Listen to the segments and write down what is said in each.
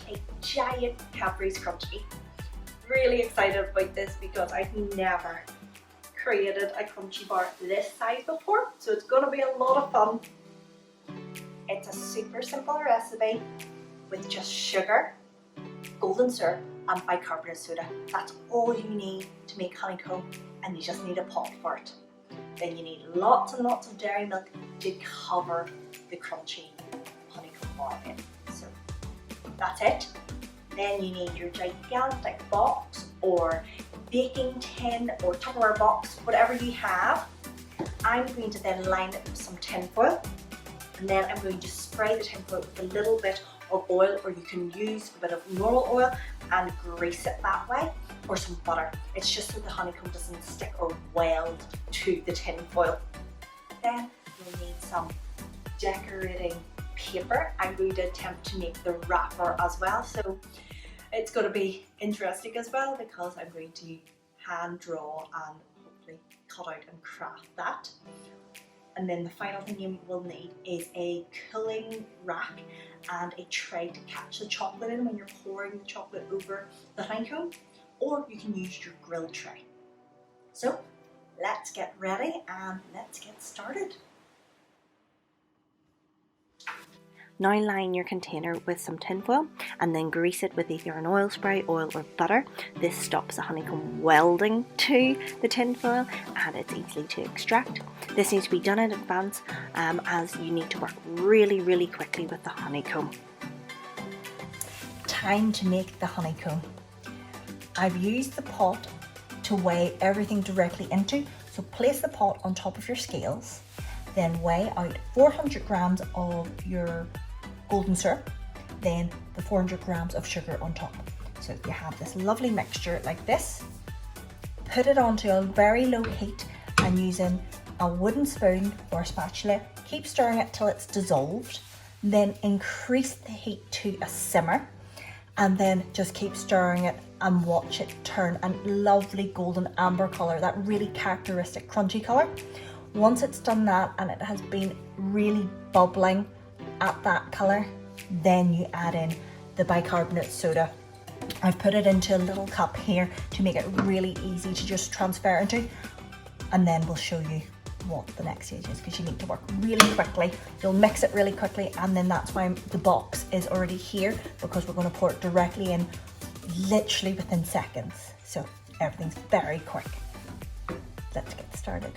a giant Cadbury's Crunchie. Really excited about this because I've never created a Crunchie bar this size before, so it's going to be a lot of fun. It's a super simple recipe with just sugar, golden syrup and bicarbonate soda. That's all you need to make honeycomb, and you just need a pot for it. Then you need lots and lots of dairy milk to cover the crunchy honeycomb bar in. So that's it. Then you need your gigantic box or baking tin or Tupperware box, whatever you have. I'm going to then line it with some tin foil, and then I'm going to spray the tin foil with a little bit of oil, or you can use a bit of normal oil and grease it that way, or some butter. It's just so the honeycomb doesn't stick or weld to the tin foil. Then you'll need some decorating paper. I'm going to attempt to make the wrapper as well, so it's going to be interesting as well because I'm going to hand draw and hopefully cut out and craft that. And then the final thing you will need is a cooling rack and a tray to catch the chocolate in when you're pouring the chocolate over the honeycomb, or you can use your grill tray. So let's get ready and let's get started. Now line your container with some tin foil and then grease it with either an oil spray, oil or butter. This stops the honeycomb welding to the tin foil and it's easy to extract. This needs to be done in advance as you need to work really quickly with the honeycomb. Time to make the honeycomb. I've used the pot to weigh everything directly into, so place the pot on top of your scales, then weigh out 400 grams of your golden syrup, then the 400 grams of sugar on top. So you have this lovely mixture like this. Put it onto a very low heat and using a wooden spoon or a spatula, keep stirring it till it's dissolved, then increase the heat to a simmer, and then just keep stirring it and watch it turn a lovely golden amber colour, that really characteristic crunchy colour. Once it's done that and it has been really bubbling at that colour, then you add in the bicarbonate soda. I've put it into a little cup here to make it really easy to just transfer into, and then we'll show you what the next stage is because you need to work really quickly. You'll mix it really quickly, and then that's why the box is already here, because we're going to pour it directly in literally within seconds. So everything's very quick. Let's get started.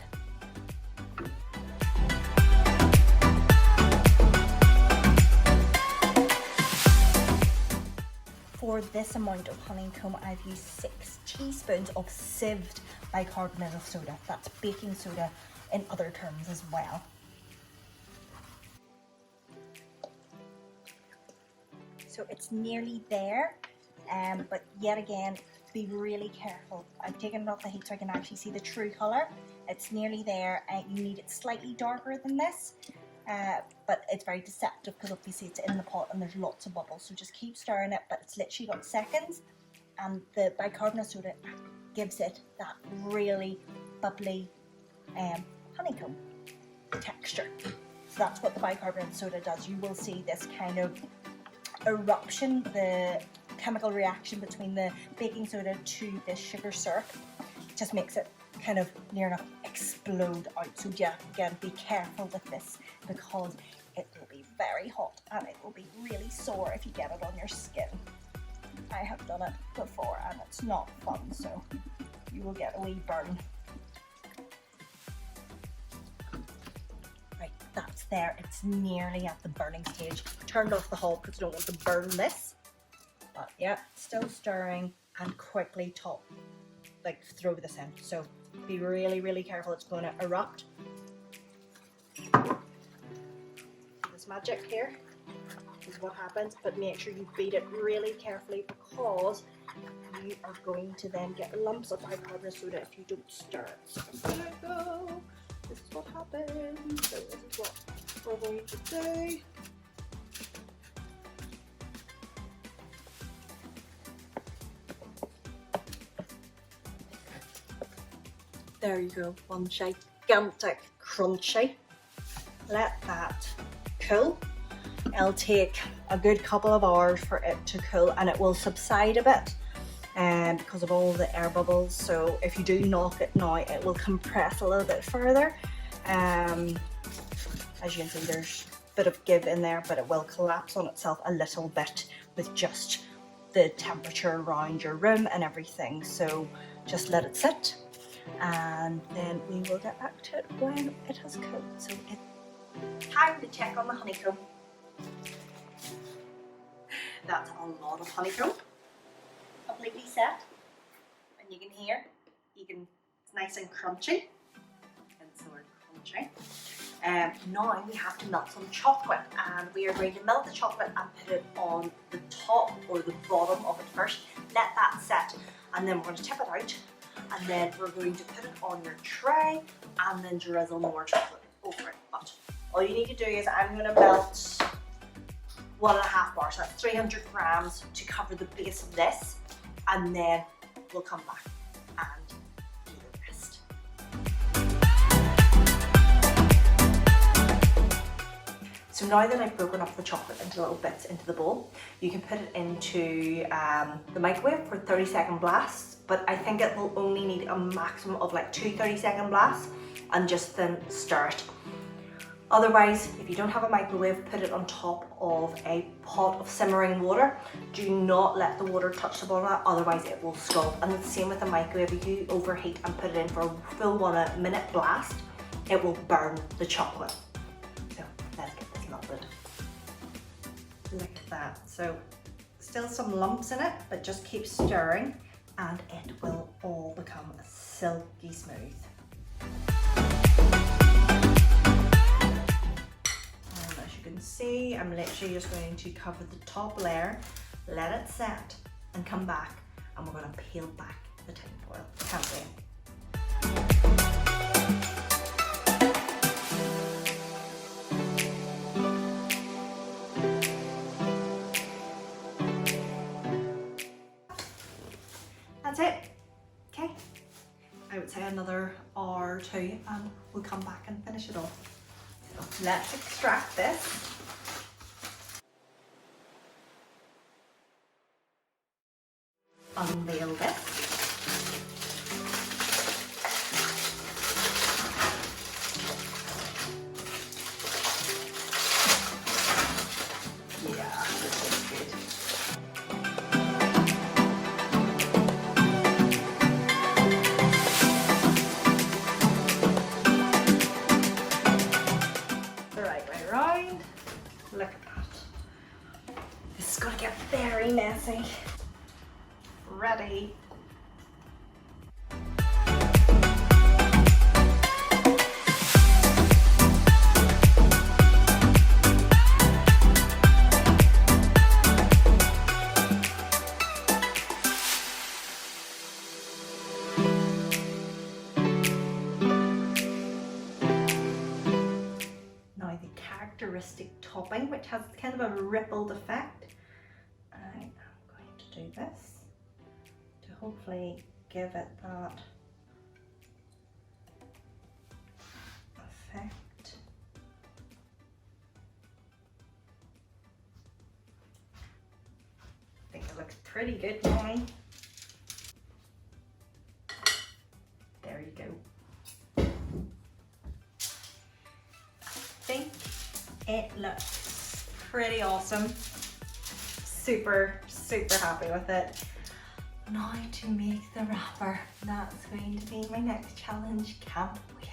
For this amount of honeycomb, I've used 6 teaspoons of sieved bicarbonate of soda. That's baking soda in other terms as well. So it's nearly there, but yet again, be really careful. I've taken it off the heat so I can actually see the true colour. It's nearly there, and you need it slightly darker than this. But it's very deceptive because obviously it's in the pot and there's lots of bubbles, so just keep stirring it, but it's literally got seconds, and the bicarbonate soda gives it that really bubbly honeycomb texture. So that's what the bicarbonate soda does. You will see this kind of eruption, the chemical reaction between the baking soda to the sugar syrup. It just makes it kind of near enough explode out. So yeah, again, be careful with this because it will be very hot and it will be really sore if you get it on your skin. I have done it before and it's not fun, so you will get a wee burn. Right, that's there. It's nearly at the burning stage. Turned off the hob because I don't want to burn this. But yeah, still stirring and quickly throw this in. So be really careful, it's going to erupt. This magic here is what happens, but make sure you beat it really carefully because you are going to then get lumps of bicarbonate soda if you don't stir it. So there you go. This is what happens. So this is what we're going to do. There you go, one gigantic Crunchie. Let that cool. It'll take a good couple of hours for it to cool, and it will subside a bit because of all the air bubbles. So if you do knock it now, it will compress a little bit further. As you can see, there's a bit of give in there, but it will collapse on itself a little bit with just the temperature around your room and everything. So just let it sit, and then we will get back to it when it has cooled. So it's time to check on the honeycomb. That's a lot of honeycomb, completely set, and you can hear, it's nice and crunchy, and so crunchy. Now we have to melt some chocolate, and we are going to melt the chocolate and put it on the top or the bottom of it first. Let that set, and then we're going to tip it out, and then we're going to put it on your tray and then drizzle more chocolate over it. But all you need to do is, I'm going to melt 1.5 bars, that's 300 grams to cover the base of this, and then we'll come back and do the rest. So now that I've broken up the chocolate into little bits into the bowl, you can put it into the microwave for 30-second blasts, but I think it will only need a maximum of like 2 30-second blasts, and just then stir it. Otherwise, if you don't have a microwave, put it on top of a pot of simmering water. Do not let the water touch the bottom of that, otherwise it will scald. And the same with the microwave. If you overheat and put it in for a full 1 minute blast, it will burn the chocolate. So let's get this melted. Look at that. So still some lumps in it, but just keep stirring and it will all become silky smooth. See, I'm literally just going to cover the top layer, let it set, and come back, and we're going to peel back the tin foil. Can't wait. That's it. Okay. I would say another hour or two, and we'll come back and finish it off. So let's extract this. Unveil this. Yeah, this looks good. The right way around. Look at that. This is going to get very messy. Ready. Now the characteristic topping, which has kind of a rippled effect. I am going to do this to hopefully give it that effect. I think it looks pretty good now. There you go. I think it looks pretty awesome. Super happy with it. Now to make the wrapper. That's going to be my next challenge. Can't wait.